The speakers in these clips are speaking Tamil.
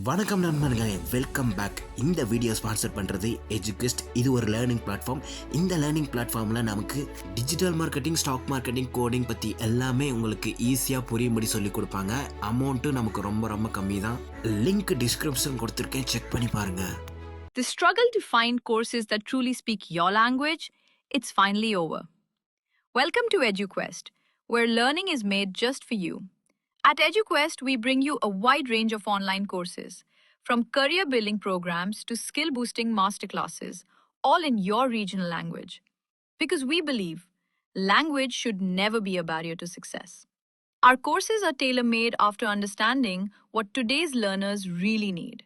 வணக்கம் நண்பர்களே, வெல்கம் பேக். இந்த வீடியோ ஸ்பான்சர் பண்ணுறது எஜுகெஸ்ட். இது ஒரு லேர்னிங் பிளாட்ஃபார்ம். இந்த லேர்னிங் பிளாட்ஃபார்மில் நமக்கு digital marketing, stock marketing, coding பற்றி எல்லாமே உங்களுக்கு ஈஸியாக புரியும்படி சொல்லி கொடுப்பாங்க. அமௌண்ட்டும் நமக்கு ரொம்ப ரொம்ப கம்மி தான். லிங்க் டிஸ்கிரிப்ஷன் கொடுத்துருக்கேன், செக் பண்ணி பாருங்கள். The struggle to find courses that truly speak your language, it's finally over. Welcome to EduQuest, where learning is made just for you. At EduQuest, we bring you a wide range of online courses, from career-building programs to skill-boosting masterclasses, all in your regional language. Because we believe language should never be a barrier to success. Our courses are tailor-made after understanding what today's learners really need.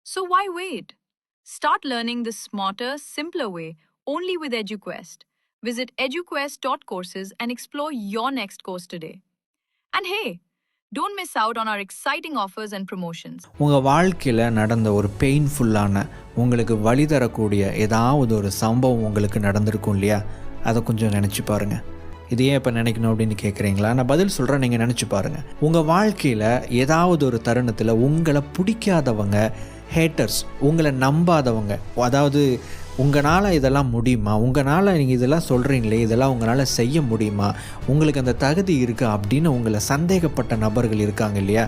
So why wait? Start learning the smarter, simpler way only with EduQuest. Visit eduquest.courses and explore your next course today. And hey, don't miss out on our exciting offers and promotions. உங்கள் வாழ்க்கையில் நடந்த ஒரு பெயின்ஃபுல்லான, உங்களுக்கு வழி தரக்கூடிய ஏதாவது ஒரு சம்பவம் உங்களுக்கு நடந்திருக்கும் இல்லையா? அதை கொஞ்சம் நினச்சி பாருங்கள். இது ஏன் இப்போ நினைக்கணும் அப்படின்னு கேட்குறீங்களா? நான் பதில் சொல்கிறேன், நீங்கள் நினச்சி பாருங்கள். உங்கள் வாழ்க்கையில் ஏதாவது ஒரு தருணத்தில் உங்களை பிடிக்காதவங்க, ஹேட்டர்ஸ், உங்களை நம்பாதவங்க, அதாவது உங்களால் இதெல்லாம் முடியுமா, உங்களால் நீங்கள் இதெல்லாம் சொல்கிறீங்களே, இதெல்லாம் உங்களால் செய்ய முடியுமா, உங்களுக்கு அந்த தகுதி இருக்குது அப்படின்னு உங்களை சந்தேகப்பட்ட நபர்கள் இருக்காங்க இல்லையா?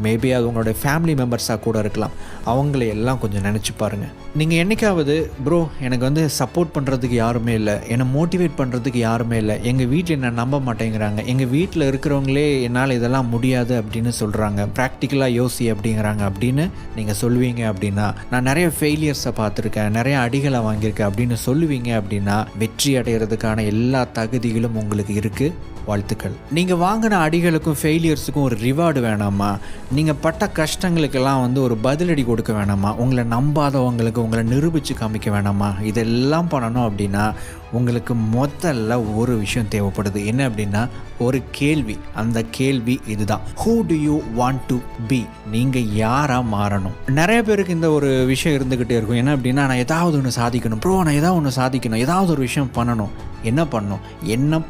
மேபி அது உங்களோட ஃபேமிலி மெம்பர்ஸாக கூட இருக்கலாம். அவங்கள எல்லாம் கொஞ்சம் நினச்சி பாருங்கள். நீங்கள் என்றைக்காவது ப்ரோ எனக்கு வந்து சப்போர்ட் பண்ணுறதுக்கு யாருமே இல்லை, என்னை மோட்டிவேட் பண்ணுறதுக்கு யாருமே இல்லை, எங்கள் வீட்டில் என்ன நம்ப மாட்டேங்கிறாங்க, எங்கள் வீட்டில் இருக்கிறவங்களே என்னால் இதெல்லாம் முடியாது அப்படின்னு சொல்கிறாங்க, ப்ராக்டிக்கலாக யோசி அப்படிங்கிறாங்க அப்படின்னு நீங்கள் சொல்லுவீங்க அப்படின்னா, நான் நிறைய ஃபெயிலியர்ஸை பார்த்துருக்கேன், நிறைய அடிகளை வாங்கியிருக்கேன் அப்படின்னு சொல்லுவீங்க அப்படின்னா, வெற்றி அடைகிறதுக்கான எல்லா தகுதிகளும் உங்களுக்கு இருக்குது. வாழ்த்துக்கள். நீங்கள் வாங்கின அடிகளுக்கும் ஃபெயிலியர்ஸுக்கும் ஒரு ரிவார்டு வேணாமா? நீங்கள் பட்ட கஷ்டங்களுக்கெல்லாம் வந்து ஒரு பதிலடி கொடுக்க வேணாமா? உங்களை நம்பாதவங்களுக்கு உங்களை நிரூபித்து காமிக்க வேணாமா? இதெல்லாம் பண்ணணும் அப்படின்னா உங்களுக்கு முதல்ல ஒரு விஷயம் தேவைப்படுது. என்ன அப்படின்னா ஒரு கேள்வி. அந்த கேள்வி இதுதான், who do you want to be? நீங்கள் யாராக மாறணும்? நிறைய பேருக்கு இந்த ஒரு விஷயம் இருந்துக்கிட்டே இருக்கும். என்ன அப்படின்னா, நான் ஏதாவது ஒன்று சாதிக்கணும் ப்ரோ, நான் ஏதாவது ஒன்று சாதிக்கணும், ஏதாவது ஒரு விஷயம் பண்ணணும். என்ன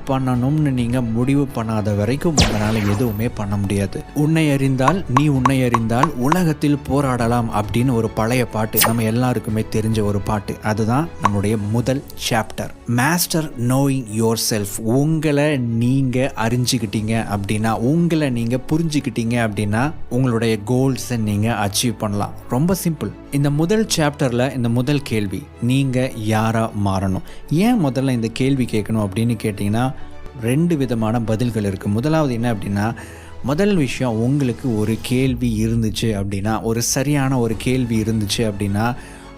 பண்ணணும்னு நீங்கள் முடிவு பண்ணாத வரைக்கும் உங்களால் எதுவுமே பண்ண முடியாது. உன்னை அறிந்தால் நீ உன்னை அறிந்தால் உலகத்தில் போராடலாம் அப்படின்னு ஒரு பழைய பாட்டு, நம்ம எல்லாருக்குமே தெரிஞ்ச ஒரு பாட்டு. அதுதான் நம்முடைய முதல் chapter, master knowing your self. உங்களை நீங்கள் அறிஞ்சிக்கிட்டீங்க அப்படின்னா, உங்களை நீங்கள் புரிஞ்சுக்கிட்டீங்க அப்படின்னா உங்களுடைய கோல்ஸை நீங்கள் அச்சீவ் பண்ணலாம். ரொம்ப சிம்பிள். இந்த முதல் சாப்டரில் இந்த முதல் கேள்வி, நீங்கள் யாராக மாறணும்? ஏன் முதல்ல இந்த கேள்வி கேட்கணும் அப்படின்னு கேட்டிங்கன்னா, 2 விதமான பதில்கள் இருக்குது. முதலாவது என்ன அப்படின்னா, முதல் விஷயம், உங்களுக்கு ஒரு கேள்வி இருந்துச்சு அப்படின்னா, ஒரு சரியான ஒரு கேள்வி இருந்துச்சு அப்படின்னா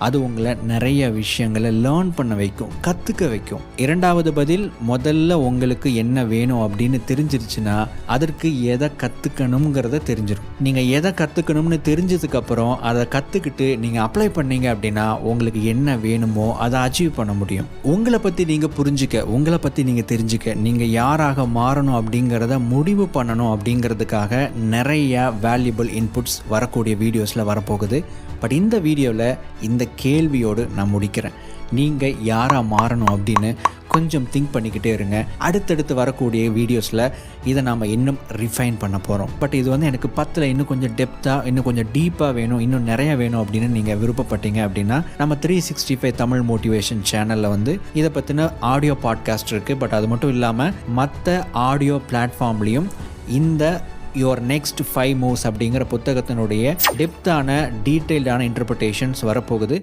அது உங்களை நிறைய விஷயங்களை லேர்ன் பண்ண வைக்கும், கற்றுக்க வைக்கும். இரண்டாவது பதில், முதல்ல உங்களுக்கு என்ன வேணும் அப்படின்னு தெரிஞ்சிருச்சுன்னா அதற்கு எதை கற்றுக்கணுங்கிறத தெரிஞ்சிடும். நீங்கள் எதை கற்றுக்கணும்னு தெரிஞ்சதுக்கப்புறம் அதை கற்றுக்கிட்டு நீங்கள் அப்ளை பண்ணீங்க அப்படின்னா உங்களுக்கு என்ன வேணுமோ அதை அச்சீவ் பண்ண முடியும். உங்களை பற்றி நீங்கள் புரிஞ்சிக்க, உங்களை பற்றி நீங்கள் தெரிஞ்சுக்க, நீங்கள் யாராக மாறணும் அப்படிங்கிறத முடிவு பண்ணணும் அப்படிங்கிறதுக்காக நிறைய வேல்யூபிள் இன்புட்ஸ் வரக்கூடிய வீடியோஸில் வரப்போகுது. பட் இந்த வீடியோவில் இந்த கேள்வியோடு நான் முடிக்கிறேன். நீங்கள் யாராக மாறணும் அப்படின்னு கொஞ்சம் திங்க் பண்ணிக்கிட்டே இருங்க. அடுத்தடுத்து வரக்கூடிய வீடியோஸில் இதை நாம் இன்னும் ரிஃபைன் பண்ண போகிறோம். பட் இது வந்து எனக்கு 10ல் இன்னும் கொஞ்சம் டெப்த்தாக, இன்னும் கொஞ்சம் டீப்பாக வேணும், இன்னும் நிறைய வேணும் அப்படின்னு நீங்கள் விருப்பப்பட்டீங்க அப்படின்னா நம்ம 365 தமிழ் மோட்டிவேஷன் சேனலில் வந்து இதை பற்றின ஆடியோ பாட்காஸ்ட் இருக்குது. பட் அது மட்டும் இல்லாமல் மற்ற ஆடியோ பிளாட்ஃபார்ம்லேயும் இந்த யுவர் நெக்ஸ்ட் 5 மூவ்ஸ் அப்படிங்கிற புத்தகத்தினுடைய டெப்த்தான, டீட்டெயில்டான இன்டர்பிரிட்டேஷன்ஸ் வரப்போகுது.